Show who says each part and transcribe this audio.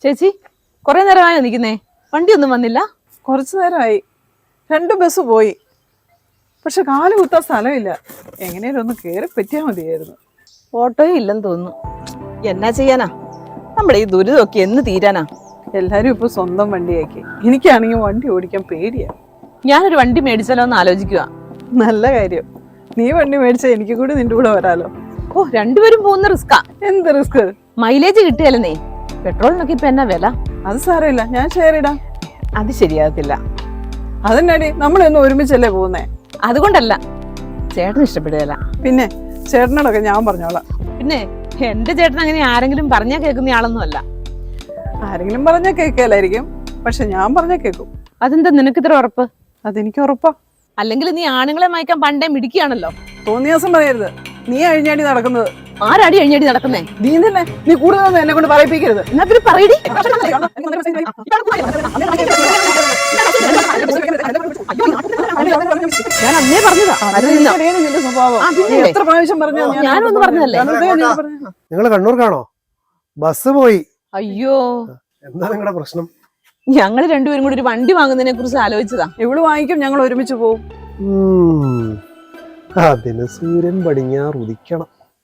Speaker 1: ചേച്ചി കുറെ നേരമായോ നിൽക്കുന്നേ? വണ്ടിയൊന്നും വന്നില്ല?
Speaker 2: കുറച്ചു നേരമായി. 2 ബസ് പോയി. പക്ഷെ കാല് കുത്താൻ സ്ഥലമില്ല. എങ്ങനെയാലും ഒന്ന് കയറി പറ്റിയാൽ മതിയായിരുന്നു.
Speaker 1: ഓട്ടോയും ഇല്ലെന്ന് തോന്നുന്നു. എന്നാ ചെയ്യാനാ? നമ്മുടെ ഈ ദുരിതമൊക്കെ എന്ന് തീരാനാ?
Speaker 2: എല്ലാരും ഇപ്പൊ സ്വന്തം വണ്ടിയാക്കി. എനിക്കാണെങ്കിൽ വണ്ടി ഓടിക്കാൻ പേടിയാ.
Speaker 1: ഞാനൊരു വണ്ടി മേടിച്ചാലോ എന്ന് ആലോചിക്കുക.
Speaker 2: നല്ല കാര്യം. നീ വണ്ടി മേടിച്ചാൽ എനിക്ക് കൂടി നിന്റെ കൂടെ വരാലോ.
Speaker 1: ഓ, രണ്ടുപേരും പോകുന്ന റിസ്കാ.
Speaker 2: എന്ത് റിസ്ക്?
Speaker 1: മൈലേജ് കിട്ടിയാലെന്നേ. പെട്രോളിനൊക്കെ ഇപ്പൊ എന്നാ വില?
Speaker 2: അത് സാരമില്ല, ഞാൻ ഷെയർ ഇടാം.
Speaker 1: അത് ശരിയാകത്തില്ല.
Speaker 2: അതെന്നാടി, നമ്മളൊന്നും ഒരുമിച്ചല്ലേ പോകുന്നേ.
Speaker 1: അതുകൊണ്ടല്ല, ചേട്ടന് ഇഷ്ടപ്പെടുകയല്ല.
Speaker 2: പിന്നെ ചേട്ടനോടൊക്കെ ഞാൻ പറഞ്ഞോളാം.
Speaker 1: പിന്നെ എന്റെ ചേട്ടൻ അങ്ങനെ ആരെങ്കിലും പറഞ്ഞാൽ കേൾക്കുന്ന ആളൊന്നും അല്ല.
Speaker 2: ആരെങ്കിലും പറഞ്ഞാൽ കേൾക്കലായിരിക്കും, പക്ഷെ ഞാൻ പറഞ്ഞാൽ കേൾക്കും.
Speaker 1: അതെന്താ നിനക്ക് ഇത്ര ഉറപ്പ്?
Speaker 2: അതെനിക്ക് ഉറപ്പാ.
Speaker 1: അല്ലെങ്കിൽ നീ ആണുങ്ങളെ മയക്കാൻ പണ്ടേ മിടിക്കുകയാണല്ലോ.
Speaker 2: തോന്നിയ ദിവസം പറയരുത്. നീ അഴിഞ്ഞാടി നടക്കുന്നത്.
Speaker 1: ആരടി അഴിഞ്ഞടി നടക്കുന്നേ?
Speaker 2: നീ തന്നെ. നീ കൂടുതലൊന്നും എന്നെ കൊണ്ട് പറയിപ്പിക്കരുത്.
Speaker 1: എന്നാ പിന്നെ പറയടി. ഞാൻ അന്നേ പറഞ്ഞതാ
Speaker 2: നിന്റെ സ്വഭാവം. എത്ര പ്രാവശ്യം പറഞ്ഞു?
Speaker 1: ഞാനൊന്ന് പറഞ്ഞതല്ലേ.
Speaker 3: നിങ്ങൾ കണ്ണൂർക്കാണോ? ബസ് പോയി.
Speaker 1: അയ്യോ,
Speaker 3: എന്താ നിങ്ങളുടെ പ്രശ്നം?
Speaker 1: ഞങ്ങള് രണ്ടുപേരും കൂടി ഒരു വണ്ടി വാങ്ങുന്നതിനെ കുറിച്ച് ആലോചിച്ചതാ.
Speaker 2: എവിടെ വാങ്ങിക്കും? ഞങ്ങൾ ഒരുമിച്ച് പോവും.
Speaker 3: അതിന് സൂര്യൻ പടിഞ്ഞാറ് ഉദിക്കണം.